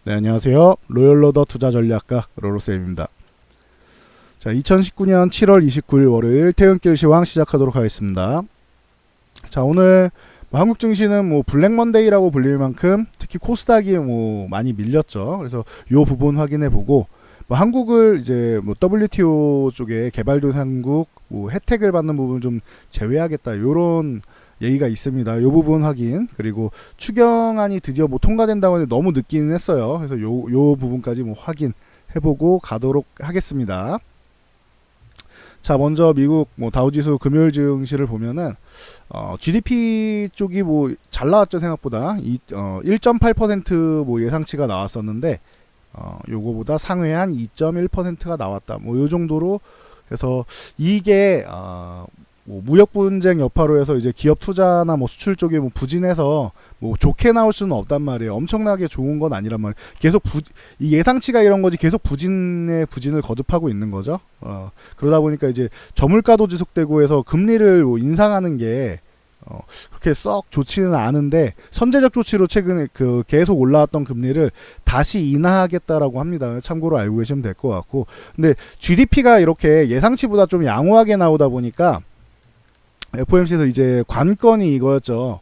네, 안녕하세요. 로열로더 투자전략가 로로쌤입니다. 자, 2019년 7월 29일 월요일 퇴근길 시황 시작하도록 하겠습니다. 자, 오늘 한국 증시는 블랙 먼데이라고 불릴 만큼 특히 코스닥이 많이 밀렸죠. 그래서 요 부분 확인해 보고 한국을 이제 WTO 쪽에 개발도상국 혜택을 받는 부분 좀 제외하겠다. 요런 얘기가 있습니다. 요 부분 확인, 그리고 추경안이 드디어 통과된다고 하는데 너무 늦기는 했어요. 그래서 요 부분까지 확인해보고 가도록 하겠습니다. 자, 먼저 미국 다우지수 금요일 증시를 보면은 GDP 쪽이 잘 나왔죠. 생각보다 1.8% 예상치가 나왔었는데 요거보다 상회한 2.1%가 나왔다. 요 정도로 해서 이게 무역 분쟁 여파로 해서 이제 기업 투자나 수출 쪽에 부진해서 좋게 나올 수는 없단 말이에요. 엄청나게 좋은 건 아니란 말이에요. 계속 이 예상치가 이런 거지 계속 부진을 거듭하고 있는 거죠. 그러다 보니까 이제 저물가도 지속되고 해서 금리를 인상하는 게 그렇게 썩 좋지는 않은데 선제적 조치로 최근에 계속 올라왔던 금리를 다시 인하하겠다라고 합니다. 참고로 알고 계시면 될 것 같고, 근데 GDP가 이렇게 예상치보다 좀 양호하게 나오다 보니까 FOMC에서 이제 관건이 이거였죠.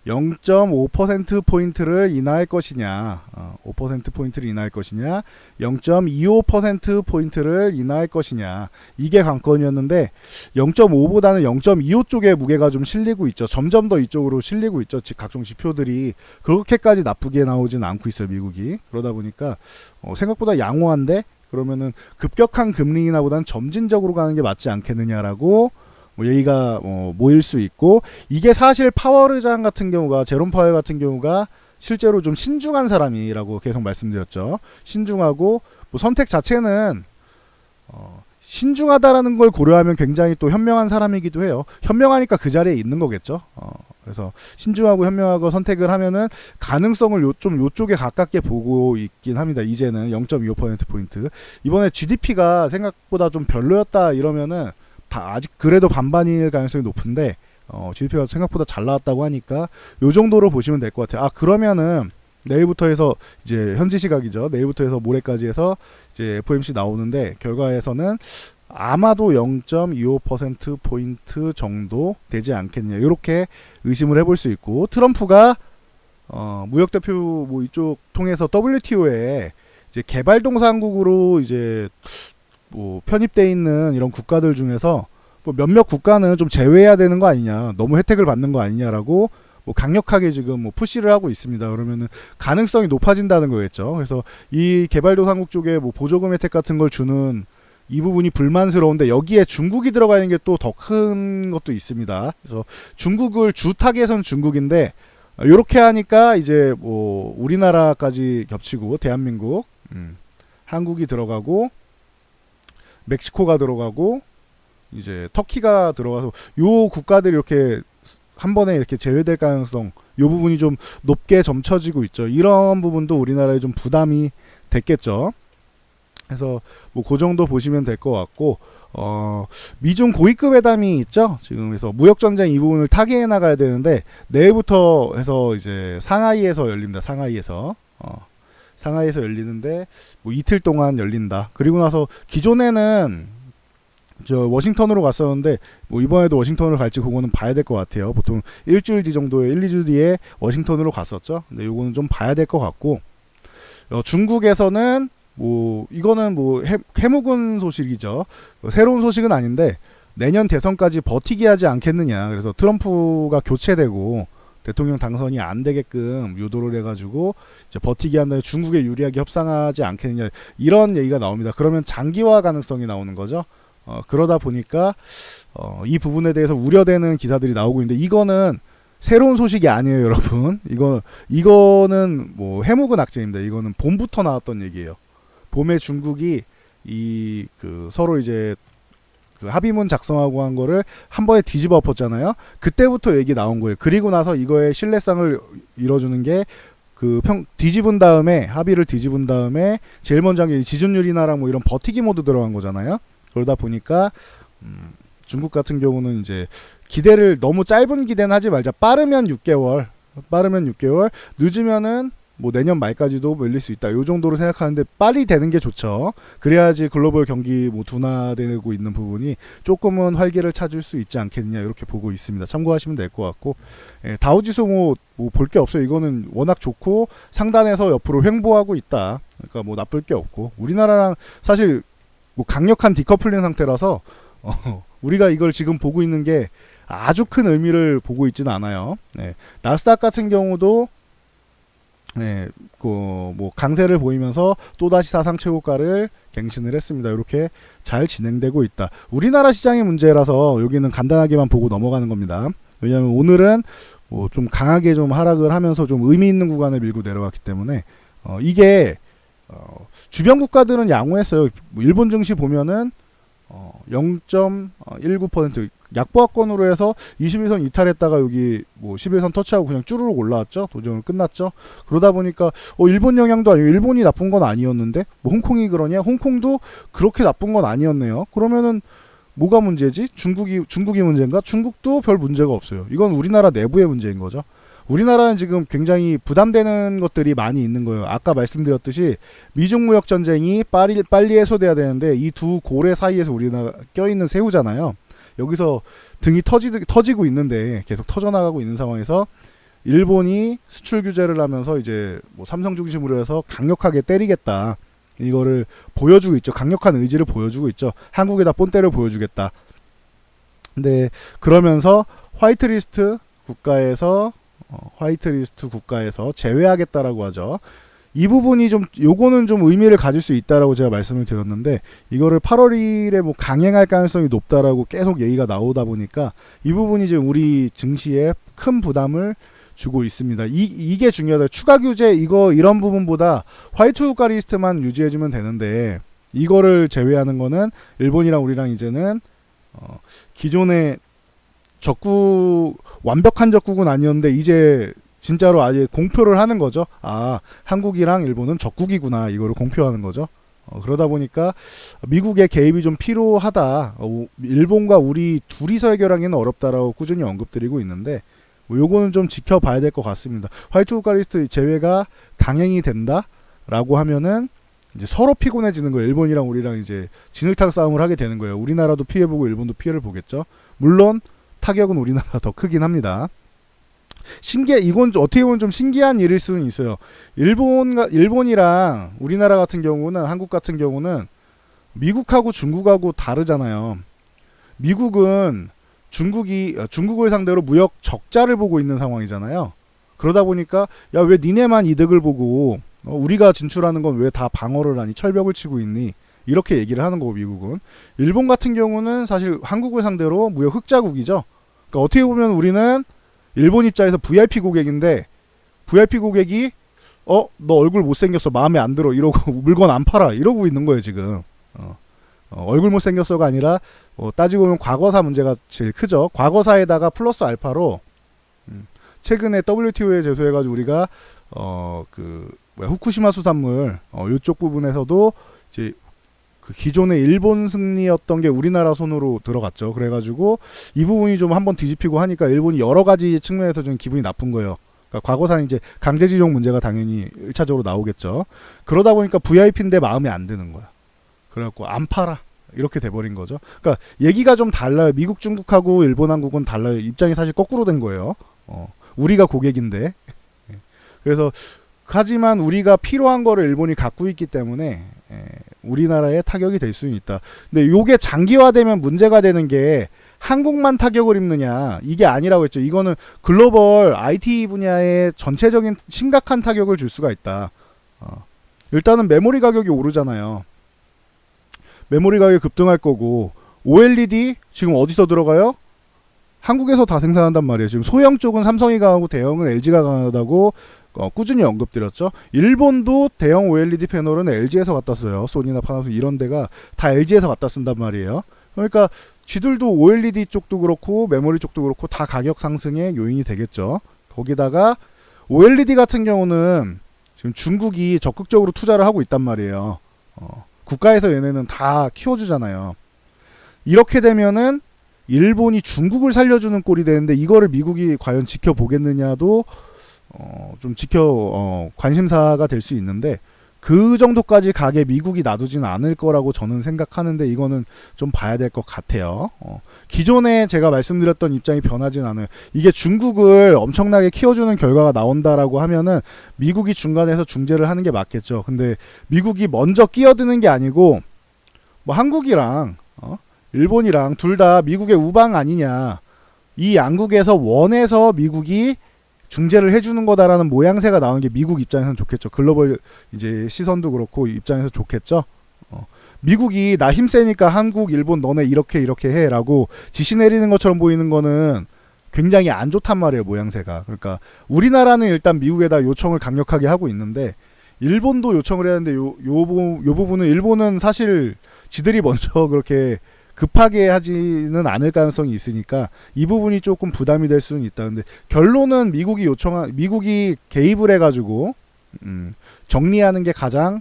0.5%포인트를 인하할 것이냐, 5%포인트를 인하할 것이냐, 0.25%포인트를 인하할 것이냐, 이게 관건이었는데 0.5보다는 0.25 쪽에 무게가 좀 실리고 있죠. 점점 더 이쪽으로 실리고 있죠. 각종 지표들이 그렇게까지 나쁘게 나오진 않고 있어요, 미국이. 그러다 보니까 생각보다 양호한데, 그러면은 급격한 금리 인하보다는 점진적으로 가는 게 맞지 않겠느냐라고 얘기가 모일 수 있고, 이게 사실 파월 의장 같은 경우가, 제롬 파월 같은 경우가 실제로 좀 신중한 사람이라고 계속 말씀드렸죠. 신중하고 선택 자체는 신중하다라는 걸 고려하면 굉장히 또 현명한 사람이기도 해요. 현명하니까 그 자리에 있는 거겠죠. 그래서 신중하고 현명하고 선택을 하면은 가능성을 좀 요쪽에 가깝게 보고 있긴 합니다. 이제는 0.25%포인트. 이번에 GDP가 생각보다 좀 별로였다 이러면은 아직 그래도 반반일 가능성이 높은데 GDP가 생각보다 잘 나왔다고 하니까 요 정도로 보시면 될 것 같아요. 그러면은 내일부터 해서 이제 현지 시각이죠. 내일부터 해서 모레까지 해서 이제 FOMC 나오는데 결과에서는 아마도 0.25%포인트 정도 되지 않겠느냐, 이렇게 의심을 해볼 수 있고, 트럼프가 무역대표 이쪽 통해서 WTO에 이제 개발동산국으로 이제 편입돼 있는 이런 국가들 중에서 몇몇 국가는 좀 제외해야 되는 거 아니냐, 너무 혜택을 받는 거 아니냐라고 강력하게 지금 푸시를 하고 있습니다. 그러면은 가능성이 높아진다는 거겠죠. 그래서 이 개발도상국 쪽에 보조금 혜택 같은 걸 주는 이 부분이 불만스러운데, 여기에 중국이 들어가 있는 게 또 더 큰 것도 있습니다. 그래서 중국을 주 타겟은 중국인데, 이렇게 하니까 이제 우리나라까지 겹치고 대한민국, 한국이 들어가고 멕시코가 들어가고 이제 터키가 들어가서 요 국가들이 이렇게 한 번에 이렇게 제외될 가능성, 요 부분이 좀 높게 점쳐지고 있죠. 이런 부분도 우리나라에 좀 부담이 됐겠죠. 그래서 그 정도 보시면 될 것 같고, 미중 고위급 회담이 있죠. 지금 그래서 무역 전쟁 이 부분을 타개해 나가야 되는데, 내일부터 해서 이제 상하이에서 열립니다. 상하이에서 열리는데 이틀 동안 열린다. 그리고 나서 기존에는 워싱턴으로 갔었는데 이번에도 워싱턴으로 갈지 그거는 봐야 될 것 같아요. 보통 일주일 뒤 정도에 1, 2주 뒤에 워싱턴으로 갔었죠. 근데 요거는 좀 봐야 될 것 같고, 중국에서는 이거는 해묵은 소식이죠. 새로운 소식은 아닌데 내년 대선까지 버티게 하지 않겠느냐. 그래서 트럼프가 교체되고 대통령 당선이 안 되게끔 유도를 해가지고 이제 버티게 한다면 중국에 유리하게 협상하지 않겠느냐, 이런 얘기가 나옵니다. 그러면 장기화 가능성이 나오는 거죠. 그러다 보니까 이 부분에 대해서 우려되는 기사들이 나오고 있는데, 이거는 새로운 소식이 아니에요, 여러분. 이거는 해묵은 악재입니다. 이거는 봄부터 나왔던 얘기예요. 봄에 중국이 서로 이제 합의문 작성하고 한 거를 한 번에 뒤집어 엎었잖아요. 그때부터 얘기 나온 거예요. 그리고 나서 이거의 신뢰성을 이뤄주는 게 뒤집은 다음에, 합의를 뒤집은 다음에 제일 먼저 한 게 지준율 인하랑 이런 버티기 모드 들어간 거잖아요. 그러다 보니까 중국 같은 경우는 이제 기대를 너무 짧은 기대는 하지 말자. 빠르면 6개월, 늦으면은 뭐 내년 말까지도 밀릴 수 있다. 요 정도로 생각하는데 빨리 되는 게 좋죠. 그래야지 글로벌 경기 뭐 둔화되고 있는 부분이 조금은 활기를 찾을 수 있지 않겠느냐 이렇게 보고 있습니다. 참고하시면 될 것 같고 다우지수 뭐 볼 게 없어요. 이거는 워낙 좋고 상단에서 옆으로 횡보하고 있다. 그러니까 뭐 나쁠 게 없고 우리나라랑 사실 뭐 강력한 디커플링 상태라서 우리가 이걸 지금 보고 있는 게 아주 큰 의미를 보고 있지는 않아요. 나스닥 같은 경우도 뭐 강세를 보이면서 또다시 사상 최고가를 갱신을 했습니다. 이렇게 잘 진행되고 있다. 우리나라 시장의 문제라서 여기는 간단하게만 보고 넘어가는 겁니다. 왜냐하면 오늘은 뭐 좀 강하게 좀 하락을 하면서 좀 의미 있는 구간을 밀고 내려갔기 때문에 이게 주변 국가들은 양호했어요. 뭐 일본 증시 보면은 0.19% 약보합권으로 해서 21선 이탈했다가 여기 뭐 11선 터치하고 그냥 쭈르륵 올라왔죠. 도전은 끝났죠. 그러다 보니까 일본 영향도 아니고 일본이 나쁜 건 아니었는데 뭐 홍콩이 그러냐? 홍콩도 그렇게 나쁜 건 아니었네요. 그러면은 뭐가 문제지? 중국이 문제인가? 중국도 별 문제가 없어요. 이건 우리나라 내부의 문제인 거죠. 우리나라는 지금 굉장히 부담되는 것들이 많이 있는 거예요. 아까 말씀드렸듯이 미중 무역 전쟁이 빨리 해소돼야 되는데 이 두 고래 사이에서 우리나라 껴있는 새우잖아요. 여기서 등이 터지고 있는데 계속 터져나가고 있는 상황에서 일본이 수출 규제를 하면서 이제 뭐 삼성 중심으로 해서 강력하게 때리겠다. 이거를 보여주고 있죠. 강력한 의지를 보여주고 있죠. 한국에다 본때를 보여주겠다. 근데 그러면서 화이트리스트 국가에서 제외하겠다라고 하죠. 이 부분이 요거는 좀 의미를 가질 수 있다라고 제가 말씀을 드렸는데 이거를 8월 2일에 뭐 강행할 가능성이 높다라고 계속 얘기가 나오다 보니까 이 부분이 지금 우리 증시에 큰 부담을 주고 있습니다. 이게 중요하다. 추가 규제 이런 부분보다 화이트 국가 리스트만 유지해주면 되는데 이거를 제외하는 거는 일본이랑 우리랑 이제는 기존의 완벽한 적국은 아니었는데 이제 진짜로 아예 공표를 하는 거죠. 한국이랑 일본은 적국이구나 이거를 공표하는 거죠. 그러다 보니까 미국의 개입이 좀 필요하다. 일본과 우리 둘이서 해결하기는 어렵다라고 꾸준히 언급드리고 있는데 요거는 좀 지켜봐야 될 것 같습니다. 화이트 국가 리스트 제외가 강행이 된다라고 하면은 이제 서로 피곤해지는 거예요. 일본이랑 우리랑 이제 진흙탕 싸움을 하게 되는 거예요. 우리나라도 피해보고 일본도 피해를 보겠죠. 물론 타격은 우리나라가 더 크긴 합니다. 이건 어떻게 보면 좀 신기한 일일 수는 있어요. 일본이랑 우리나라 같은 경우는 한국 같은 경우는 미국하고 중국하고 다르잖아요. 미국은 중국을 상대로 무역 적자를 보고 있는 상황이잖아요. 그러다 보니까 야 왜 니네만 이득을 보고 우리가 진출하는 건 왜 다 방어를 하니 철벽을 치고 있니? 이렇게 얘기를 하는 거고 미국은. 일본 같은 경우는 사실 한국을 상대로 무역 흑자국이죠. 그러니까 어떻게 보면 우리는 일본 입장에서 VIP 고객인데 VIP 고객이 너 얼굴 못생겼어 마음에 안 들어 이러고 물건 안 팔아 이러고 있는 거예요 지금. 얼굴 못생겼어가 아니라 따지고 보면 과거사 문제가 제일 크죠. 과거사에다가 플러스 알파로 최근에 WTO에 제소해가지고 우리가 후쿠시마 수산물 이쪽 부분에서도 이제 그 기존의 일본 승리였던 게 우리나라 손으로 들어갔죠. 그래가지고 이 부분이 좀 한번 뒤집히고 하니까 일본이 여러 가지 측면에서 좀 기분이 나쁜 거예요. 그러니까 과거사는 이제 강제징용 문제가 당연히 1차적으로 나오겠죠. 그러다 보니까 VIP인데 마음에 안 드는 거야. 그래갖고 안 팔아. 이렇게 돼버린 거죠. 그러니까 얘기가 좀 달라요. 미국, 중국하고 일본, 한국은 달라요. 입장이 사실 거꾸로 된 거예요. 우리가 고객인데. 그래서 하지만 우리가 필요한 거를 일본이 갖고 있기 때문에 우리나라에 타격이 될 수는 있다. 근데 요게 장기화되면 문제가 되는 게 한국만 타격을 입느냐 이게 아니라고 했죠. 이거는 글로벌 IT 분야에 전체적인 심각한 타격을 줄 수가 있다. 일단은 메모리 가격이 오르잖아요. 메모리 가격이 급등할 거고 OLED 지금 어디서 들어가요? 한국에서 다 생산한단 말이에요. 지금 소형 쪽은 삼성이 강하고 대형은 LG가 강하다고 꾸준히 언급드렸죠. 일본도 대형 OLED 패널은 LG에서 갖다 써요. 소니나 파나소닉 이런 데가 다 LG에서 갖다 쓴단 말이에요. 그러니까 쥐들도 OLED 쪽도 그렇고 메모리 쪽도 그렇고 다 가격 상승의 요인이 되겠죠. 거기다가 OLED 같은 경우는 지금 중국이 적극적으로 투자를 하고 있단 말이에요. 국가에서 얘네는 다 키워주잖아요. 이렇게 되면은 일본이 중국을 살려주는 꼴이 되는데 이거를 미국이 과연 지켜보겠느냐도 좀 관심사가 될 수 있는데 그 정도까지 가게 미국이 놔두지는 않을 거라고 저는 생각하는데 이거는 좀 봐야 될 것 같아요. 기존에 제가 말씀드렸던 입장이 변하진 않아요. 이게 중국을 엄청나게 키워주는 결과가 나온다라고 하면은 미국이 중간에서 중재를 하는 게 맞겠죠. 근데 미국이 먼저 끼어드는 게 아니고 뭐 한국이랑 일본이랑 둘 다 미국의 우방 아니냐, 이 양국에서 원해서 미국이 중재를 해주는 거다라는 모양새가 나오는 게 미국 입장에서는 좋겠죠. 글로벌 이제 시선도 그렇고 입장에서 좋겠죠. 미국이 나 힘세니까 한국, 일본 너네 이렇게 해라고 지시 내리는 것처럼 보이는 거는 굉장히 안 좋단 말이에요, 모양새가. 그러니까 우리나라는 일단 미국에다 요청을 강력하게 하고 있는데 일본도 요청을 해야 하는데 요 부분은 일본은 사실 지들이 먼저 그렇게 급하게 하지는 않을 가능성이 있으니까 이 부분이 조금 부담이 될 수는 있다. 근데 결론은 미국이 개입을 해가지고 정리하는 게 가장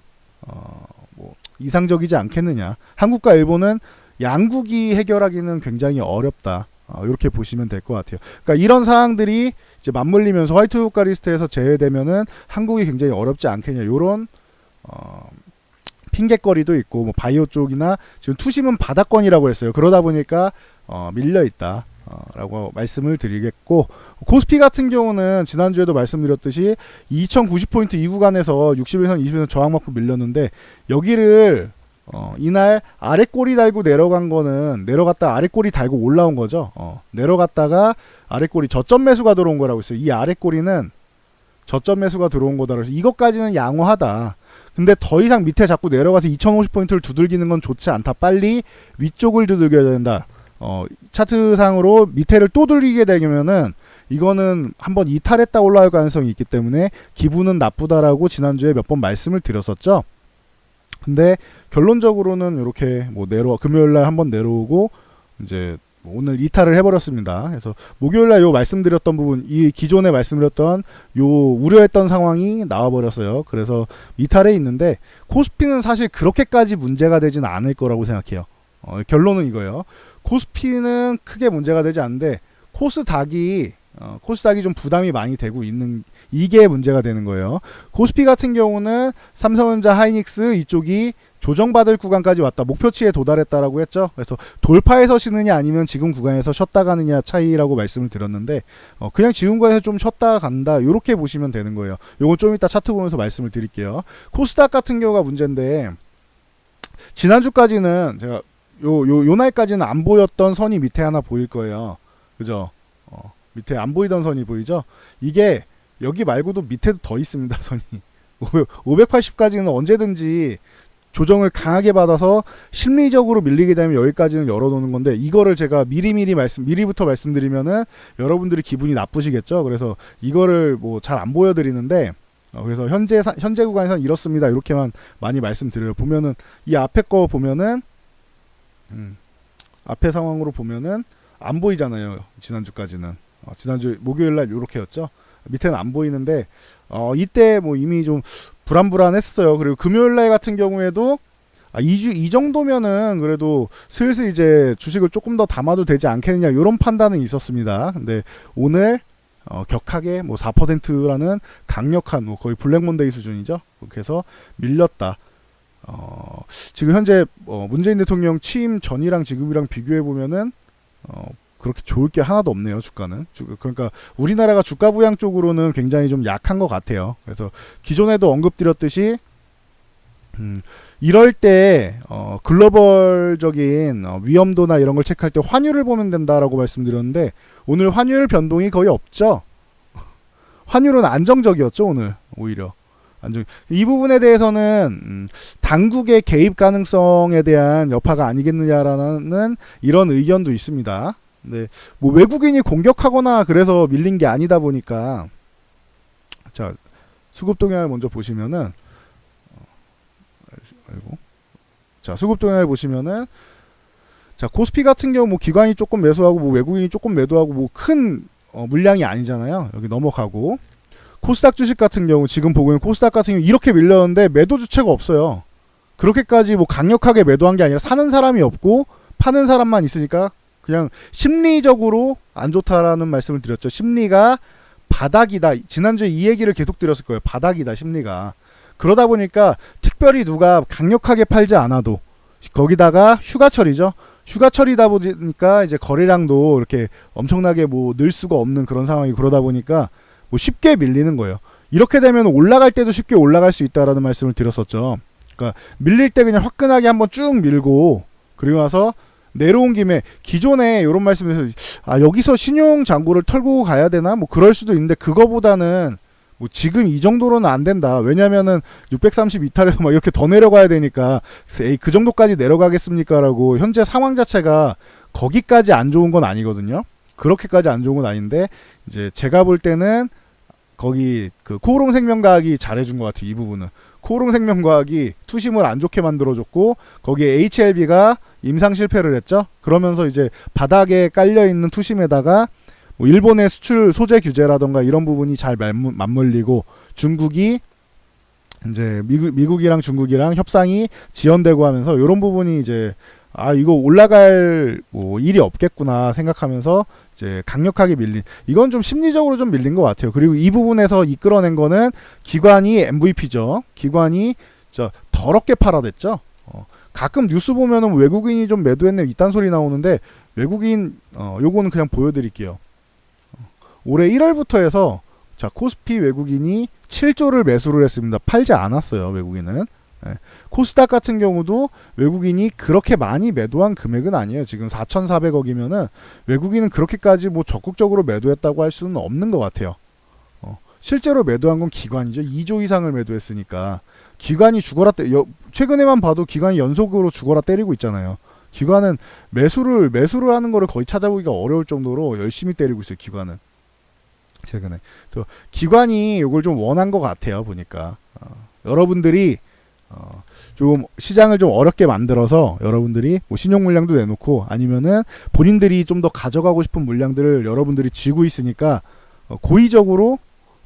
뭐 이상적이지 않겠느냐. 한국과 일본은 양국이 해결하기는 굉장히 어렵다. 이렇게 보시면 될 것 같아요. 그러니까 이런 사항들이 이제 맞물리면서 화이트 국가 리스트에서 제외되면은 한국이 굉장히 어렵지 않겠냐. 요런 핑계거리도 있고, 뭐 바이오 쪽이나 지금 투심은 바닥권이라고 했어요. 그러다 보니까 밀려 있다. 라고 말씀을 드리겠고, 코스피 같은 경우는 지난주에도 말씀드렸듯이 2090포인트 이 구간에서 61선 20선 저항받고 밀렸는데 여기를 이날 아래 꼬리 달고 내려간 거는 내려갔다 아래 꼬리 달고 올라온 거죠. 내려갔다가 아래 꼬리 저점 매수가 들어온 거라고 했어요. 이 아래 꼬리는 저점 매수가 들어온 거다. 그래서 이것까지는 양호하다. 근데 더 이상 밑에 자꾸 내려가서 2050포인트를 두들기는 건 좋지 않다. 빨리 위쪽을 두들겨야 된다. 차트상으로 밑에를 또 두들기게 되면은 이거는 한번 이탈했다 올라올 가능성이 있기 때문에 기분은 나쁘다라고 지난주에 몇 번 말씀을 드렸었죠. 근데 결론적으로는 이렇게 뭐 금요일날 한번 내려오고 이제 오늘 이탈을 해버렸습니다. 그래서 목요일날 요 말씀드렸던 부분, 이 기존에 말씀드렸던 요 우려했던 상황이 나와버렸어요. 그래서 이탈해 있는데 코스피는 사실 그렇게까지 문제가 되진 않을 거라고 생각해요. 결론은 이거예요. 코스피는 크게 문제가 되지 않는데 코스닥이 좀 부담이 많이 되고 있는, 이게 문제가 되는 거예요. 코스피 같은 경우는 삼성전자, 하이닉스 이쪽이 조정받을 구간까지 왔다. 목표치에 도달했다라고 했죠. 그래서 돌파해서 쉬느냐 아니면 지금 구간에서 쉬었다 가느냐 차이라고 말씀을 드렸는데 그냥 지금 구간에서 좀 쉬었다 간다. 이렇게 보시면 되는 거예요. 요건 좀 이따 차트 보면서 말씀을 드릴게요. 코스닥 같은 경우가 문제인데 지난주까지는 제가 요 날까지는 안 보였던 선이 밑에 하나 보일 거예요. 그죠? 밑에 안 보이던 선이 보이죠? 이게 여기 말고도 밑에도 더 있습니다. 선이 580까지는 언제든지 조정을 받아서 심리적으로 밀리게 되면 여기까지는 열어놓는 건데, 이거를 제가 미리부터 말씀드리면은 여러분들이 기분이 나쁘시겠죠. 그래서 이거를 뭐 잘 안 보여드리는데, 그래서 현재 구간에서는 이렇습니다. 이렇게만 많이 말씀드려요. 보면은 이 앞에 거 보면은 앞에 상황으로 보면은 안 보이잖아요. 지난주까지는 지난주 목요일날 요렇게였죠. 밑에는 안 보이는데 이때 뭐 이미 좀 불안했어요. 그리고 금요일날 같은 경우에도 이 정도면은 그래도 슬슬 이제 주식을 조금 더 담아도 되지 않겠느냐, 이런 판단은 있었습니다. 근데 오늘 격하게 뭐 4%라는 강력한 뭐 거의 블랙몬데이 수준이죠. 그래서 밀렸다. 지금 현재 문재인 대통령 취임 전이랑 지금이랑 비교해 보면은 그렇게 좋을 게 하나도 없네요. 주가는. 그러니까 우리나라가 주가 부양 쪽으로는 굉장히 좀 약한 것 같아요. 그래서 기존에도 언급드렸듯이 이럴 때 글로벌적인 위험도나 이런 걸 체크할 때 환율을 보면 된다라고 말씀드렸는데 오늘 환율 변동이 거의 없죠. 환율은 안정적이었죠. 오늘 오히려. 이 부분에 대해서는 당국의 개입 가능성에 대한 여파가 아니겠느냐라는 이런 의견도 있습니다. 네, 뭐 외국인이 공격하거나 그래서 밀린 게 아니다 보니까, 자, 수급 동향을 먼저 보시면은 자, 수급 동향을 보시면은, 자, 코스피 같은 경우 뭐 기관이 조금 매수하고 뭐 외국인이 조금 매도하고 뭐 큰 물량이 아니잖아요. 여기 넘어가고, 코스닥 주식 같은 경우 지금 보고 있는 코스닥 같은 경우 이렇게 밀렸는데 매도 주체가 없어요. 그렇게까지 뭐 강력하게 매도한 게 아니라 사는 사람이 없고 파는 사람만 있으니까 그냥 심리적으로 안 좋다라는 말씀을 드렸죠. 심리가 바닥이다. 지난주에 이 얘기를 계속 드렸을 거예요. 바닥이다 심리가. 그러다 보니까 특별히 누가 강력하게 팔지 않아도 거기다가 휴가철이죠. 휴가철이다 보니까 이제 거래량도 이렇게 엄청나게 뭐 늘 수가 없는 그런 상황이 그러다 보니까 뭐 쉽게 밀리는 거예요. 이렇게 되면 올라갈 때도 쉽게 올라갈 수 있다라는 말씀을 드렸었죠. 그러니까 밀릴 때 그냥 화끈하게 한번 쭉 밀고 그리고 나서 내려온 김에 기존에 이런 말씀에서 여기서 신용 잔고를 털고 가야 되나 뭐 그럴 수도 있는데 그거보다는 뭐 지금 이 정도로는 안 된다. 왜냐면은 630 이탈에서 막 이렇게 더 내려가야 되니까 에이, 그 정도까지 내려가겠습니까라고 현재 상황 자체가 거기까지 안 좋은 건 아니거든요. 그렇게까지 안 좋은 건 아닌데 이제 제가 볼 때는 거기 그 코오롱생명과학이 잘해준 것 같아요. 이 부분은 코오롱생명과학이 투심을 안 좋게 만들어줬고 거기에 HLB가 임상 실패를 했죠. 그러면서 이제 바닥에 깔려 있는 투심에다가 뭐 일본의 수출 소재 규제라던가 이런 부분이 잘 맞물리고 중국이 이제 미국이랑 중국이랑 협상이 지연되고 하면서 이런 부분이 이제 이거 올라갈 뭐 일이 없겠구나 생각하면서 이제 강력하게 밀린 이건 좀 심리적으로 좀 밀린 것 같아요. 그리고 이 부분에서 이끌어낸 거는 기관이 MVP죠. 기관이 더럽게 팔아댔죠. 가끔 뉴스 보면은 외국인이 좀 매도했네 이딴 소리 나오는데 외국인 요거는 그냥 보여드릴게요. 올해 1월부터 해서 코스피 외국인이 7조를 매수를 했습니다. 팔지 않았어요. 외국인은. 코스닥 같은 경우도 외국인이 그렇게 많이 매도한 금액은 아니에요. 지금 4,400억이면은 외국인은 그렇게까지 뭐 적극적으로 매도했다고 할 수는 없는 것 같아요. 실제로 매도한 건 기관이죠. 2조 이상을 매도했으니까 기관이 죽어라 최근에만 봐도 기관이 연속으로 죽어라 때리고 있잖아요. 기관은 매수를 하는 거를 거의 찾아보기가 어려울 정도로 열심히 때리고 있어요. 기관은 최근에. 그래서 기관이 이걸 좀 원한 것 같아요. 보니까 여러분들이 좀 시장을 좀 어렵게 만들어서 여러분들이 뭐 신용 물량도 내놓고 아니면은 본인들이 좀 더 가져가고 싶은 물량들을 여러분들이 쥐고 있으니까 고의적으로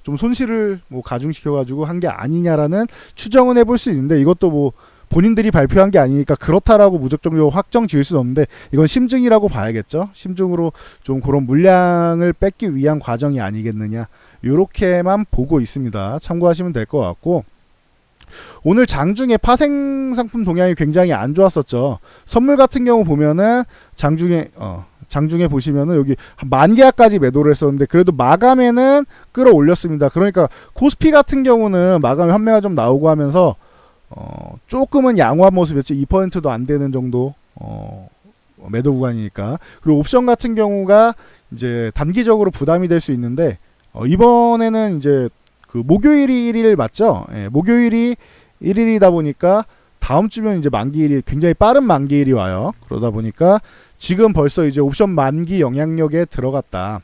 좀 손실을 뭐 가중시켜가지고 한 게 아니냐라는 추정은 해볼 수 있는데 이것도 뭐 본인들이 발표한 게 아니니까 그렇다라고 무작정적으로 확정 지을 수는 없는데 이건 심증이라고 봐야겠죠. 심증으로 좀 그런 물량을 뺏기 위한 과정이 아니겠느냐 이렇게만 보고 있습니다. 참고하시면 될 것 같고 오늘 장중에 파생 상품 동향이 굉장히 안 좋았었죠. 선물 같은 경우 보면은 장중에 보시면은 여기 한 10,000개까지 매도를 했었는데 그래도 마감에는 끌어올렸습니다. 그러니까 코스피 같은 경우는 마감에 환매가 좀 나오고 하면서 조금은 양호한 모습이었죠. 2%도 안 되는 정도 매도 구간이니까. 그리고 옵션 같은 경우가 이제 단기적으로 부담이 될 수 있는데 이번에는 이제 그 목요일이 1일 맞죠? 예, 목요일이 1일이다 보니까 다음 주면 이제 만기일이 굉장히 빠른 만기일이 와요. 그러다 보니까 지금 벌써 이제 옵션 만기 영향력에 들어갔다.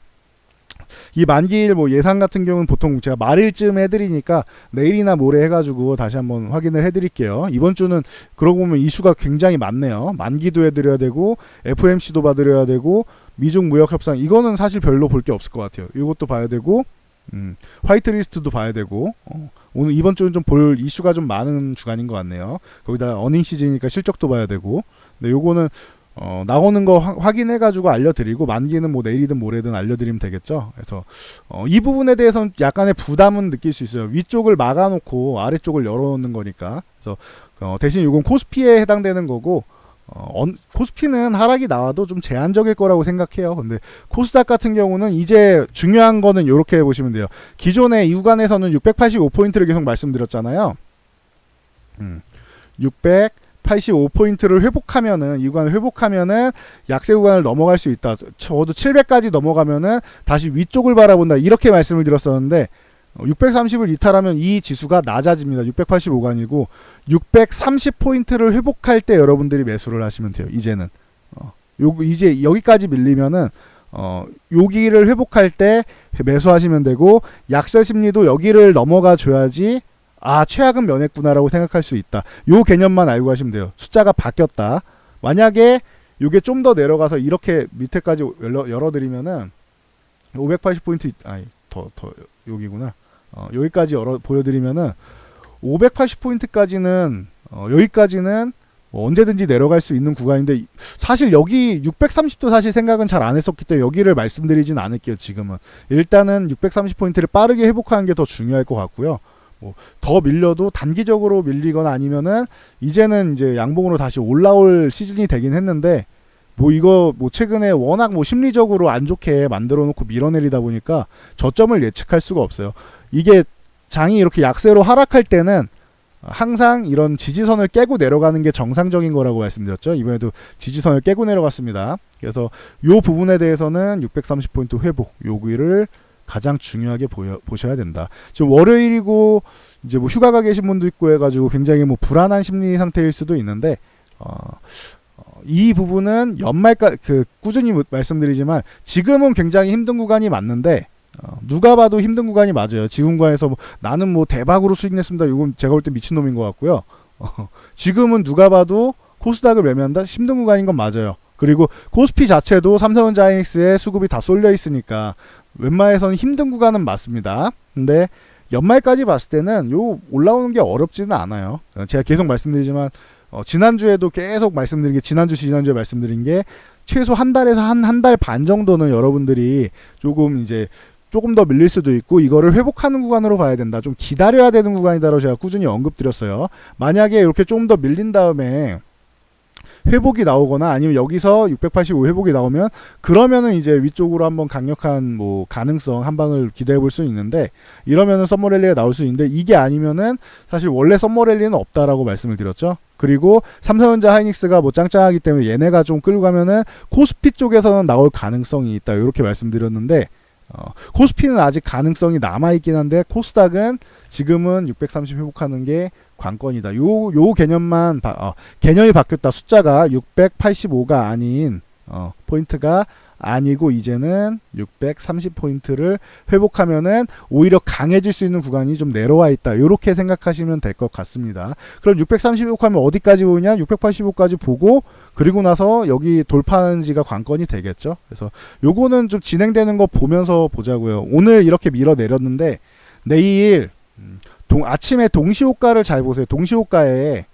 이 만기일 뭐 예상 같은 경우는 보통 제가 말일쯤 해드리니까 내일이나 모레 해가지고 다시 한번 확인을 해드릴게요. 이번 주는 그러고 보면 이슈가 굉장히 많네요. 만기도 해드려야 되고 FOMC도 봐드려야 되고 미중 무역 협상 이거는 사실 별로 볼 게 없을 것 같아요. 이것도 봐야 되고 화이트리스트도 봐야 되고 오늘 이번 주는 좀 볼 이슈가 좀 많은 주간인 것 같네요. 거기다 어닝 시즌이니까 실적도 봐야 되고 근데 요거는 나오는 거 확인해가지고 알려드리고 만기는 뭐 내일이든 모레든 알려드리면 되겠죠. 그래서 이 부분에 대해서는 약간의 부담은 느낄 수 있어요. 위쪽을 막아놓고 아래쪽을 열어놓는 거니까. 그래서 대신 이건 코스피에 해당되는 거고 코스피는 하락이 나와도 좀 제한적일 거라고 생각해요. 근데 코스닥 같은 경우는 이제 중요한 거는 이렇게 보시면 돼요. 기존에 이 구간에서는 685포인트를 계속 말씀드렸잖아요. 685포인트를 회복하면은 이 구간을 회복하면은 약세 구간을 넘어갈 수 있다. 적어도 700까지 넘어가면은 다시 위쪽을 바라본다. 이렇게 말씀을 드렸었는데 630을 이탈하면 이 지수가 낮아집니다. 685가 아니고 630포인트를 회복할 때 여러분들이 매수를 하시면 돼요. 이제는 이제 여기까지 밀리면은 여기를 회복할 때 매수하시면 되고 약세 심리도 여기를 넘어가 줘야지 최악은 면했구나라고 생각할 수 있다. 요 개념만 알고 가시면 돼요. 숫자가 바뀌었다. 만약에 요게 좀 더 내려가서 이렇게 밑에까지 열어드리면은 580포인트 더 여기구나. 여기까지 보여드리면은 580포인트까지는 여기까지는 언제든지 내려갈 수 있는 구간인데 사실 여기 630도 사실 생각은 잘 안 했었기 때문에 여기를 말씀드리진 않을게요. 지금은 일단은 630포인트를 빠르게 회복하는 게 더 중요할 것 같고요. 뭐 더 밀려도 단기적으로 밀리거나 아니면은 이제는 이제 양봉으로 다시 올라올 시즌이 되긴 했는데 뭐 이거 뭐 최근에 워낙 뭐 심리적으로 안 좋게 만들어 놓고 밀어내리다 보니까 저점을 예측할 수가 없어요. 이게 장이 이렇게 약세로 하락할 때는 항상 이런 지지선을 깨고 내려가는 게 정상적인 거라고 말씀드렸죠. 이번에도 지지선을 깨고 내려갔습니다. 그래서 요 부분에 대해서는 630포인트 회복 여기를 가장 중요하게 보셔야 된다. 지금 월요일이고 이제 뭐 휴가가 계신 분도 있고 해가지고 굉장히 뭐 불안한 심리 상태일 수도 있는데 이 부분은 연말까지 꾸준히 말씀드리지만 지금은 굉장히 힘든 구간이 맞는데 누가 봐도 힘든 구간이 맞아요. 지금 구간에서 뭐 나는 뭐 대박으로 수익 냈습니다. 이건 제가 볼 때 미친놈인 것 같고요. 지금은 누가 봐도 코스닥을 매매한다 힘든 구간인 건 맞아요. 그리고 코스피 자체도 삼성전자 하이닉스에 수급이 다 쏠려 있으니까 웬만해서는 힘든 구간은 맞습니다. 근데 연말까지 봤을 때는 요 올라오는 게 어렵지는 않아요. 제가 계속 말씀드리지만 지난주에도 계속 말씀드린 게 지난주에 말씀드린 게 최소 한 달에서 한 달 반 정도는 여러분들이 조금 더 밀릴 수도 있고 이거를 회복하는 구간으로 봐야 된다. 좀 기다려야 되는 구간이다라고 제가 꾸준히 언급드렸어요. 만약에 이렇게 조금 더 밀린 다음에 회복이 나오거나 아니면 여기서 685 회복이 나오면 그러면은 이제 위쪽으로 한번 강력한 뭐 가능성 한 방을 기대해 볼 수 있는데 이러면은 썸머랠리가 나올 수 있는데 이게 아니면은 사실 원래 썸머랠리는 없다라고 말씀을 드렸죠. 그리고 삼성전자 하이닉스가 뭐 짱짱하기 때문에 얘네가 좀 끌고 가면은 코스피 쪽에서는 나올 가능성이 있다. 이렇게 말씀드렸는데 코스피는 아직 가능성이 남아있긴 한데 코스닥은 지금은 630 회복하는 게 관건이다. 요 개념만 개념이 바뀌었다. 숫자가 685가 아닌 포인트가 아니고 이제는 630포인트를 회복하면은 오히려 강해질 수 있는 구간이 좀 내려와 있다. 이렇게 생각하시면 될 것 같습니다. 그럼 630 회복하면 어디까지 보냐? 685까지 보고 그리고 나서 여기 돌파하는지가 관건이 되겠죠. 그래서 요거는 좀 진행되는 거 보면서 보자고요. 오늘 이렇게 밀어내렸는데 내일 아침에 동시호가를 잘 보세요. 동시호가에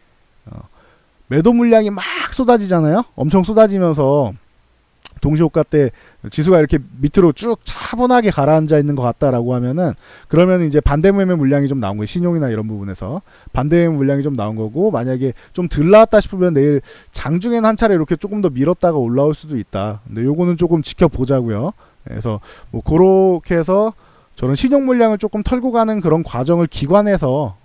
매도 물량이 막 쏟아지잖아요. 엄청 쏟아지면서 동시호가 때 지수가 이렇게 밑으로 쭉 차분하게 가라앉아 있는 것 같다라고 하면은 그러면 이제 반대 매매 물량이 좀 나온 거예요. 신용이나 이런 부분에서 반대 매매 물량이 좀 나온 거고 만약에 좀 덜 나왔다 싶으면 내일 장중에는 한 차례 이렇게 조금 더 밀었다가 올라올 수도 있다. 근데 요거는 조금 지켜보자고요. 그래서 뭐 그렇게 해서 저는 신용 물량을 조금 털고 가는 그런 과정을 기관에서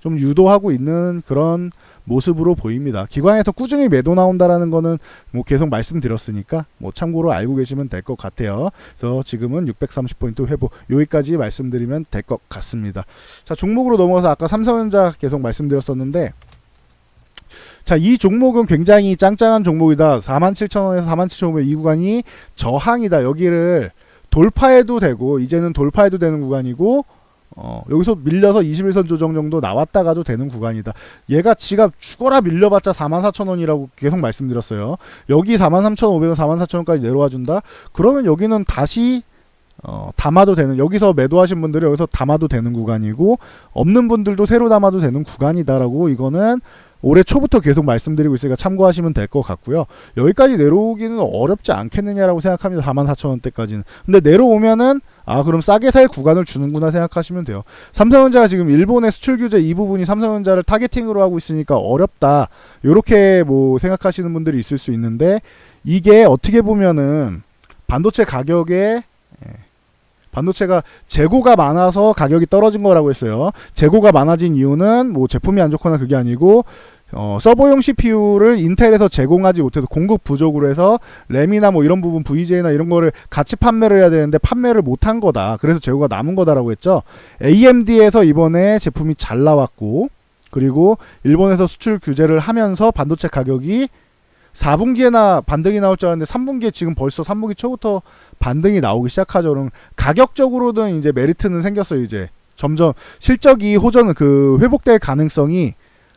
좀 유도하고 있는 그런 모습으로 보입니다. 기관에서 꾸준히 매도 나온다라는 거는 뭐 계속 말씀드렸으니까 뭐 참고로 알고 계시면 될 것 같아요. 그래서 지금은 630포인트 회복 여기까지 말씀드리면 될 것 같습니다. 자, 종목으로 넘어가서 아까 삼성전자 계속 말씀드렸었는데 자, 이 종목은 굉장히 짱짱한 종목이다. 47,000원에서 47,500원 이 구간이 저항이다. 여기를 돌파해도 되고 이제는 돌파해도 되는 구간이고 여기서 밀려서 21선 조정 정도 나왔다가도 되는 구간이다. 얘가 지가 죽어라 밀려봤자 44,000원이라고 계속 말씀드렸어요. 여기 43,500원, 44,000원까지 내려와 준다. 그러면 여기는 다시 담아도 되는, 여기서 매도하신 분들이 여기서 담아도 되는 구간이고 없는 분들도 새로 담아도 되는 구간이다라고 이거는 올해 초부터 계속 말씀드리고 있으니까 참고하시면 될 것 같고요. 여기까지 내려오기는 어렵지 않겠느냐라고 생각합니다. 44,000원대까지는. 근데 내려오면은 그럼 싸게 살 구간을 주는구나 생각하시면 돼요. 삼성전자가 지금 일본의 수출 규제 이 부분이 삼성전자를 타겟팅으로 하고 있으니까 어렵다. 요렇게 뭐 생각하시는 분들이 있을 수 있는데 이게 어떻게 보면은 반도체 가격에 반도체가 재고가 많아서 가격이 떨어진 거라고 했어요. 재고가 많아진 이유는 뭐 제품이 안 좋거나 그게 아니고 서버용 CPU를 인텔에서 제공하지 못해서 공급 부족으로 해서 램이나 뭐 이런 부분 VJ나 이런 거를 같이 판매를 해야 되는데 판매를 못한 거다. 그래서 재고가 남은 거다라고 했죠. AMD에서 이번에 제품이 잘 나왔고 그리고 일본에서 수출 규제를 하면서 반도체 가격이 4분기에나 반등이 나올 줄 알았는데 3분기에 지금 벌써 3분기 초부터 반등이 나오기 시작하죠. 그럼 가격적으로는 이제 메리트는 생겼어요. 이제 점점 실적이 회복될 가능성이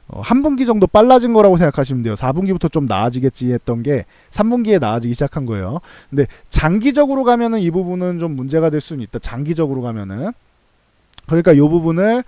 한 분기 정도 빨라진 거라고 생각하시면 돼요. 4분기부터 좀 나아지겠지 했던 게 3분기에 나아지기 시작한 거예요. 근데 장기적으로 가면은 이 부분은 좀 문제가 될 수는 있다. 장기적으로 가면은. 그러니까 이 부분을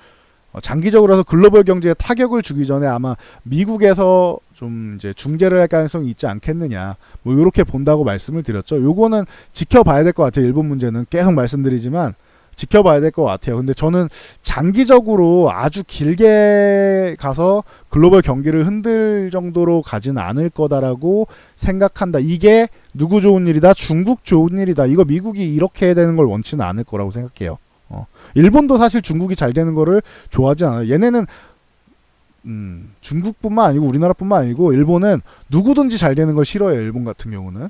장기적으로 해서 글로벌 경제에 타격을 주기 전에 아마 미국에서 좀 이제 중재를 할 가능성이 있지 않겠느냐, 뭐 이렇게 본다고 말씀을 드렸죠. 요거는 지켜봐야 될 것 같아요. 일본 문제는 계속 말씀드리지만 지켜봐야 될 것 같아요. 근데 저는 장기적으로 아주 길게 가서 글로벌 경기를 흔들 정도로 가지는 않을 거다라고 생각한다. 이게 누구 좋은 일이다? 중국 좋은 일이다. 이거 미국이 이렇게 되는 걸 원치는 않을 거라고 생각해요. 일본도 사실 중국이 잘 되는 거를 좋아하지 않아요. 얘네는 중국뿐만 아니고 우리나라뿐만 아니고 일본은 누구든지 잘 되는 걸 싫어해요. 일본 같은 경우는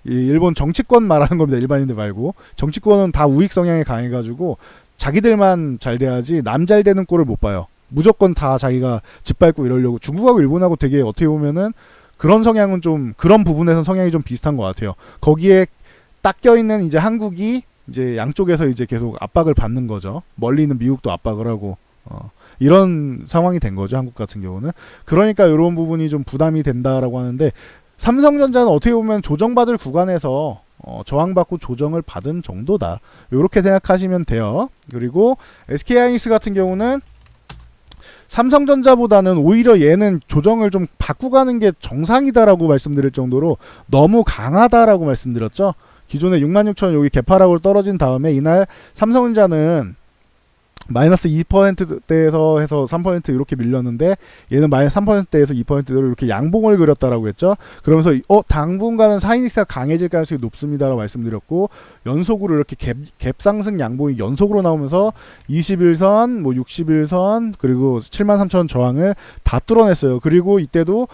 일본 정치권 말하는 겁니다. 일반인들 말고 정치권은 다 우익 성향에 강해가지고 자기들만 잘 돼야지 남 잘 되는 꼴을 못 봐요. 무조건 다 자기가 짓밟고 이러려고. 중국하고 일본하고 되게 어떻게 보면은 그런 성향은 좀 그런 부분에서 성향이 좀 비슷한 것 같아요. 거기에 딱 껴있는 이제 한국이 이제 양쪽에서 이제 계속 압박을 받는 거죠. 멀리 있는 미국도 압박을 하고. 이런 상황이 된 거죠. 한국 같은 경우는. 그러니까 이런 부분이 좀 부담이 된다라고 하는데 삼성전자는 어떻게 보면 조정받을 구간에서 저항받고 조정을 받은 정도다. 이렇게 생각하시면 돼요. 그리고 SK하이닉스 같은 경우는 삼성전자보다는 오히려 얘는 조정을 좀 받고 가는 게 정상이다라고 말씀드릴 정도로 너무 강하다라고 말씀드렸죠. 기존에 66,000원 여기 개파락으로 떨어진 다음에 이날 삼성전자는 마이너스 2%대에서 해서 3% 이렇게 밀렸는데 얘는 마이너스 3%대에서 2%대로 이렇게 양봉을 그렸다라고 했죠. 그러면서 당분간은 하이닉스가 강해질 가능성이 높습니다라고 말씀드렸고 연속으로 이렇게 갭 상승 양봉이 연속으로 나오면서 21선, 뭐 61선 그리고 73,000원 저항을 다 뚫어냈어요. 그리고 이때도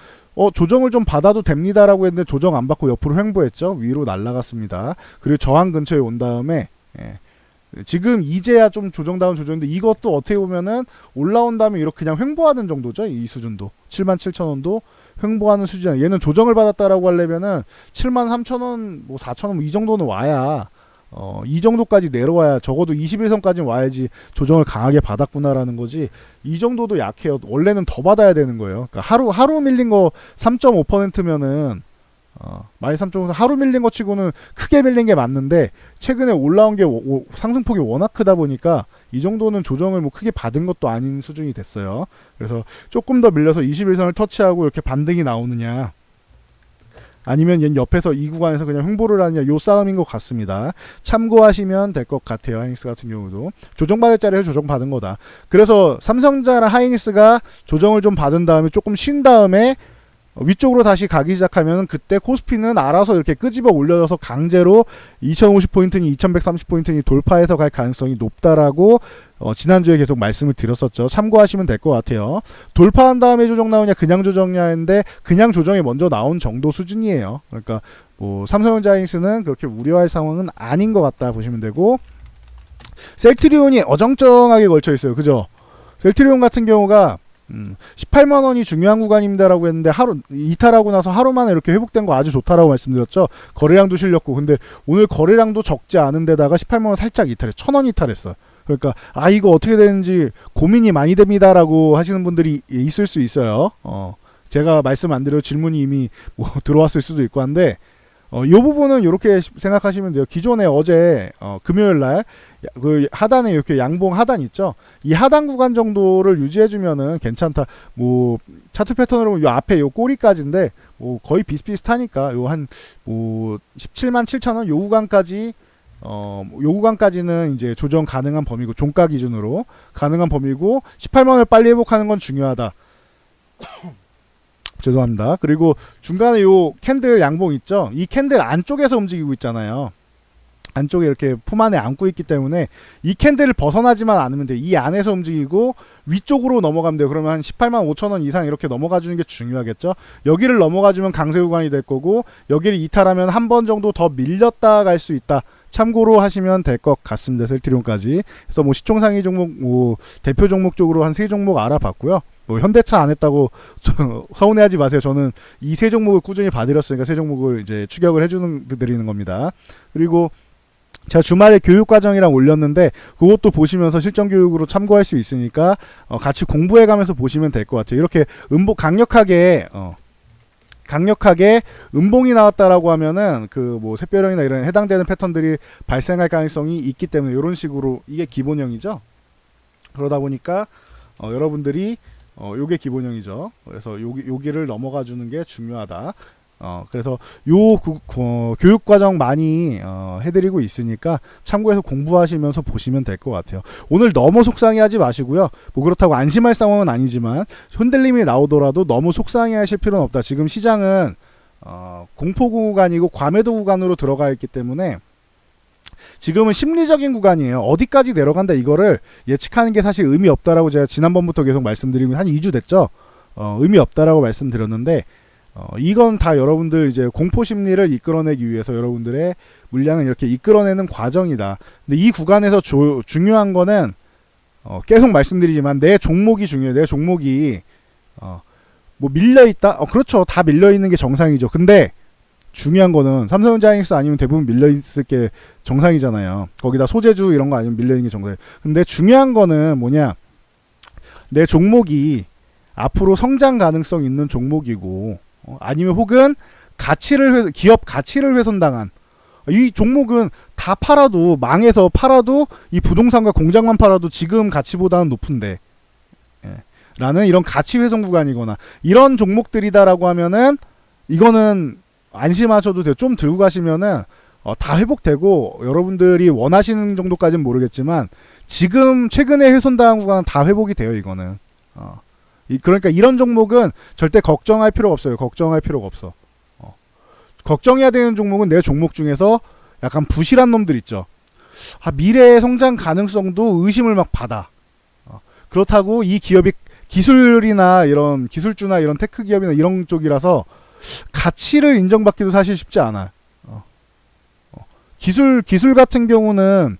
조정을 좀 받아도 됩니다라고 했는데 조정 안 받고 옆으로 횡보했죠. 위로 날아갔습니다. 그리고 저항 근처에 온 다음에 지금 이제야 좀 조정다운 조정인데 이것도 어떻게 보면은 올라온 다음에 이렇게 그냥 횡보하는 정도죠. 이 수준도 77,000원도 횡보하는 수준이야. 얘는 조정을 받았다라고 하려면은 73,000원, 뭐 4,000원 이 정도는 와야 이 정도까지 내려와야 적어도 21선까지 와야지 조정을 강하게 받았구나라는 거지. 이 정도도 약해요. 원래는 더 받아야 되는 거예요. 그러니까 하루 밀린 거 3.5%면은 마이너스 3.5% 하루 밀린 거 치고는 크게 밀린 게 맞는데 최근에 올라온 게 상승폭이 워낙 크다 보니까 이 정도는 조정을 뭐 크게 받은 것도 아닌 수준이 됐어요. 그래서 조금 더 밀려서 21선을 터치하고 이렇게 반등이 나오느냐 아니면 얘 옆에서 이 구간에서 그냥 횡보를 하느냐 요 싸움인 것 같습니다. 참고하시면 될 것 같아요. 하이닉스 같은 경우도 조정받을 자리에서 조정받은 거다. 그래서 삼성전자랑 하이닉스가 조정을 좀 받은 다음에 조금 쉰 다음에 위쪽으로 다시 가기 시작하면 그때 코스피는 알아서 이렇게 끄집어 올려져서 강제로 2050포인트니 2130포인트니 돌파해서 갈 가능성이 높다라고 지난주에 계속 말씀을 드렸었죠. 참고하시면 될 것 같아요. 돌파한 다음에 조정 나오냐 그냥 조정이냐 했는데 그냥 조정이 먼저 나온 정도 수준이에요. 그러니까 뭐 삼성전자 하이닉스는 그렇게 우려할 상황은 아닌 것 같다 보시면 되고 셀트리온이 어정쩡하게 걸쳐 있어요. 그죠? 셀트리온 같은 경우가 18만원이 중요한 구간입니다라고 했는데 이탈하고 나서 하루 만에 이렇게 회복된 거 아주 좋다라고 말씀드렸죠. 거래량도 실렸고 근데 오늘 거래량도 적지 않은 데다가 18만원 살짝 이탈해 1,000원 이탈했어요. 그러니까 이거 어떻게 되는지 고민이 많이 됩니다라고 하시는 분들이 있을 수 있어요. 제가 말씀 안 드려 질문이 이미 뭐 들어왔을 수도 있고 한데 이 부분은 이렇게 생각하시면 돼요. 기존에 어제 금요일날 그 하단에 이렇게 양봉 하단 있죠. 이 하단 구간 정도를 유지해주면은 괜찮다. 뭐 차트 패턴으로 보면 요 앞에 요 꼬리까지인데 뭐 거의 비슷비슷하니까 요 한 뭐 17만 7천원 요 구간까지 요 구간까지는 이제 조정 가능한 범위고 종가 기준으로 가능한 범위고 18만원을 빨리 회복하는 건 중요하다. 죄송합니다. 그리고 중간에 요 캔들 양봉 있죠. 이 캔들 안쪽에서 움직이고 있잖아요. 안쪽에 이렇게 품 안에 안고 있기 때문에 이 캔들을 벗어나지만 않으면 돼요. 이 안에서 움직이고 위쪽으로 넘어가면 돼요. 그러면 한 18만 5천원 이상 이렇게 넘어가 주는 게 중요하겠죠. 여기를 넘어가 주면 강세 구간이 될 거고 여기를 이탈하면 한 번 정도 더 밀렸다 갈 수 있다. 참고로 하시면 될 것 같습니다. 셀트리온까지. 그래서 뭐 시총상위 종목 뭐 대표 종목 쪽으로 한 3종목 알아봤고요. 뭐 현대차 안 했다고 서운해하지 마세요. 저는 이 3종목을 꾸준히 봐드렸으니까 3종목을 이제 추격을 드리는 겁니다. 그리고 제가 주말에 교육과정이랑 올렸는데 그것도 보시면서 실전교육으로 참고할 수 있으니까 같이 공부해가면서 보시면 될 것 같아요. 이렇게 강력하게 음봉이 나왔다라고 하면은 그 뭐 샛별형이나 이런 해당되는 패턴들이 발생할 가능성이 있기 때문에 이런 식으로 이게 기본형이죠. 그러다 보니까 여러분들이 요게 기본형이죠. 그래서 여기를 넘어가 주는 게 중요하다. 그래서 교육과정 많이 해드리고 있으니까 참고해서 공부하시면서 보시면 될 것 같아요. 오늘 너무 속상해하지 마시고요. 뭐 그렇다고 안심할 상황은 아니지만 흔들림이 나오더라도 너무 속상해하실 필요는 없다. 지금 시장은 공포 구간이고 과매도 구간으로 들어가 있기 때문에 지금은 심리적인 구간이에요. 어디까지 내려간다 이거를 예측하는 게 사실 의미 없다라고 제가 지난번부터 계속 말씀드리고 한 2주 됐죠. 의미 없다라고 말씀드렸는데 이건 다 여러분들 이제 공포 심리를 이끌어내기 위해서 여러분들의 물량을 이렇게 이끌어내는 과정이다. 근데 이 구간에서 중요한 거는 계속 말씀드리지만 내 종목이 중요해요. 내 종목이 뭐 밀려 있다. 그렇죠. 다 밀려 있는 게 정상이죠. 근데 중요한 거는 삼성전자하이닉스 아니면 대부분 밀려 있을 게 정상이잖아요. 거기다 소재주 이런 거 아니면 밀려 있는 게 정상이에요. 근데 중요한 거는 뭐냐? 내 종목이 앞으로 성장 가능성 있는 종목이고 아니면 혹은 기업 가치를 훼손당한 이 종목은 다 팔아도 망해서 팔아도 이 부동산과 공장만 팔아도 지금 가치보다는 높은데 라는 이런 가치 훼손 구간이거나 이런 종목들이다라고 하면은 이거는 안심하셔도 돼요. 좀 들고 가시면은 다 회복되고 여러분들이 원하시는 정도까지는 모르겠지만 지금 최근에 훼손당한 구간은 다 회복이 돼요. 이거는 그러니까 이런 종목은 절대 걱정할 필요가 없어요. 걱정할 필요가 없어. 걱정해야 되는 종목은 내 종목 중에서 약간 부실한 놈들 있죠. 미래의 성장 가능성도 의심을 막 받아. 그렇다고 이 기업이 기술이나 이런 기술주나 이런 테크 기업이나 이런 쪽이라서 가치를 인정받기도 사실 쉽지 않아. 기술 같은 경우는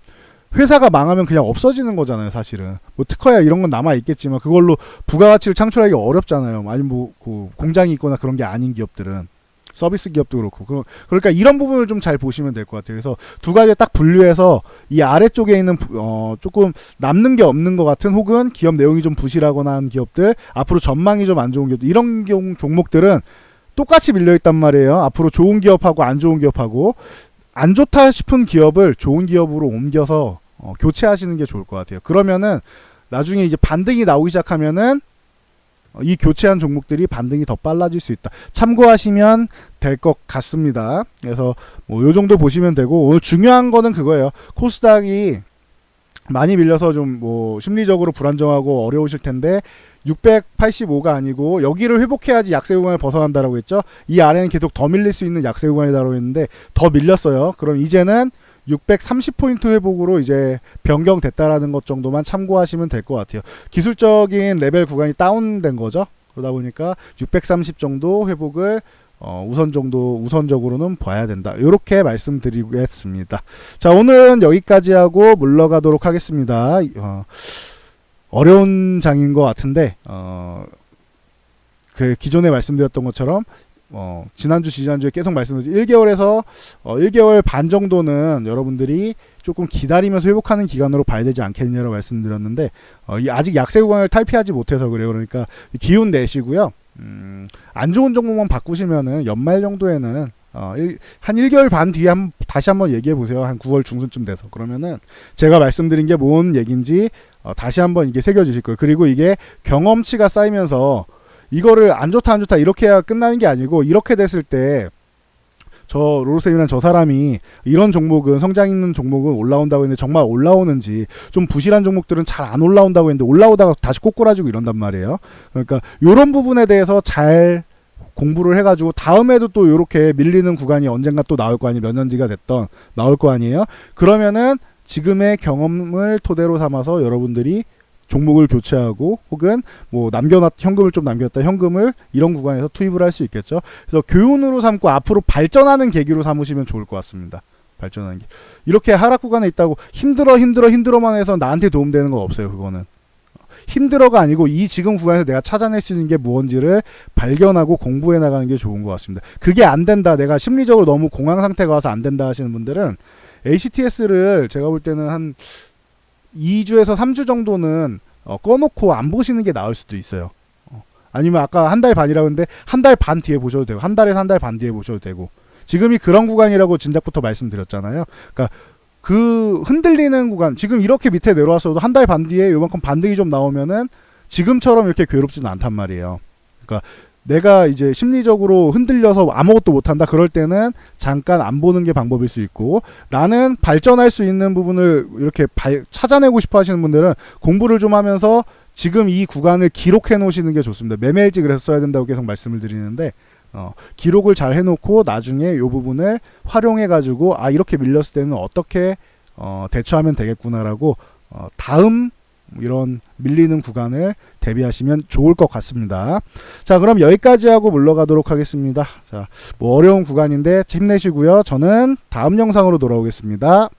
회사가 망하면 그냥 없어지는 거잖아요, 사실은. 뭐 특허야 이런 건 남아 있겠지만 그걸로 부가가치를 창출하기가 어렵잖아요. 아니면 뭐 공장이 있거나 그런 게 아닌 기업들은 서비스 기업도 그렇고. 그러니까 이런 부분을 좀 잘 보시면 될 것 같아요. 그래서 두 가지 딱 분류해서 이 아래쪽에 있는 조금 남는 게 없는 것 같은 혹은 기업 내용이 좀 부실하거나 한 기업들, 앞으로 전망이 좀 안 좋은 기업들, 이런 종목들은 똑같이 밀려있단 말이에요. 앞으로 좋은 기업하고 안 좋은 기업하고 안 좋다 싶은 기업을 좋은 기업으로 옮겨서 교체하시는 게 좋을 것 같아요. 그러면은 나중에 이제 반등이 나오기 시작하면은 이 교체한 종목들이 반등이 더 빨라질 수 있다. 참고하시면 될 것 같습니다. 그래서 뭐 요 정도 보시면 되고 오늘 중요한 거는 그거예요. 코스닥이 많이 밀려서 좀 뭐 심리적으로 불안정하고 어려우실 텐데 685가 아니고 여기를 회복해야지 약세 구간을 벗어난다라고 했죠. 이 아래는 계속 더 밀릴 수 있는 약세 구간이다라고 했는데 더 밀렸어요. 그럼 이제는 630포인트 회복으로 이제 변경됐다라는 것 정도만 참고하시면 될 것 같아요. 기술적인 레벨 구간이 다운된 거죠. 그러다 보니까 630 정도 회복을 우선적으로는 봐야 된다. 이렇게 말씀드리겠습니다. 자, 오늘은 여기까지 하고 물러가도록 하겠습니다. 어려운 장인 것 같은데 그 기존에 말씀드렸던 것처럼 지난주에 계속 말씀드렸죠. 1개월에서 1개월 반 정도는 여러분들이 조금 기다리면서 회복하는 기간으로 봐야 되지 않겠느냐고 말씀드렸는데 아직 약세 구간을 탈피하지 못해서 그래요. 그러니까 기운 내시고요. 안 좋은 종목만 바꾸시면은 연말 정도에는 한 1개월 반 뒤에 다시 한번 얘기해 보세요. 한 9월 중순쯤 돼서. 그러면은 제가 말씀드린 게 뭔 얘기인지 다시 한번 이게 새겨지실 거예요. 그리고 이게 경험치가 쌓이면서 이거를 안 좋다 이렇게 해야 끝나는 게 아니고 이렇게 됐을 때 저 로로쌤이란 저 사람이 이런 종목은 성장 있는 종목은 올라온다고 했는데 정말 올라오는지 좀 부실한 종목들은 잘 안 올라온다고 했는데 올라오다가 다시 꼬꾸라지고 이런단 말이에요. 그러니까 이런 부분에 대해서 잘 공부를 해가지고 다음에도 또 이렇게 밀리는 구간이 언젠가 또 나올 거 아니에요. 몇 년 뒤가 됐던 나올 거 아니에요. 그러면은 지금의 경험을 토대로 삼아서 여러분들이 종목을 교체하고 혹은 뭐 현금을 좀 남겼다 현금을 이런 구간에서 투입을 할 수 있겠죠. 그래서 교훈으로 삼고 앞으로 발전하는 계기로 삼으시면 좋을 것 같습니다. 발전하는 게 이렇게 하락 구간에 있다고 힘들어만 해서 나한테 도움되는 건 없어요. 그거는 힘들어가 아니고 이 지금 구간에서 내가 찾아낼 수 있는 게 무언지를 발견하고 공부해 나가는 게 좋은 것 같습니다. 그게 안 된다, 내가 심리적으로 너무 공황 상태가 와서 안 된다 하시는 분들은 ACTS를 제가 볼 때는 한 2주에서 3주 정도는 꺼놓고 안 보시는 게 나을 수도 있어요. 아니면 아까 한 달 반이라고 했는데 한 달 반 뒤에 보셔도 되고 한 달에서 한 달 반 뒤에 보셔도 되고 지금이 그런 구간이라고 진작부터 말씀드렸잖아요. 그러니까 그 흔들리는 구간 지금 이렇게 밑에 내려왔어도 한 달 반 뒤에 요만큼 반등이 좀 나오면은 지금처럼 이렇게 괴롭지는 않단 말이에요. 그러니까 내가 이제 심리적으로 흔들려서 아무것도 못한다 그럴 때는 잠깐 안 보는 게 방법일 수 있고, 나는 발전할 수 있는 부분을 이렇게 찾아내고 싶어 하시는 분들은 공부를 좀 하면서 지금 이 구간을 기록해 놓으시는 게 좋습니다. 매매일지 그래서 써야 된다고 계속 말씀을 드리는데, 기록을 잘 해놓고 나중에 이 부분을 활용해 가지고 이렇게 밀렸을 때는 어떻게 대처하면 되겠구나라고 다음 이런 밀리는 구간을 대비하시면 좋을 것 같습니다. 자, 그럼 여기까지 하고 물러가도록 하겠습니다. 자, 뭐 어려운 구간인데 힘내시고요. 저는 다음 영상으로 돌아오겠습니다.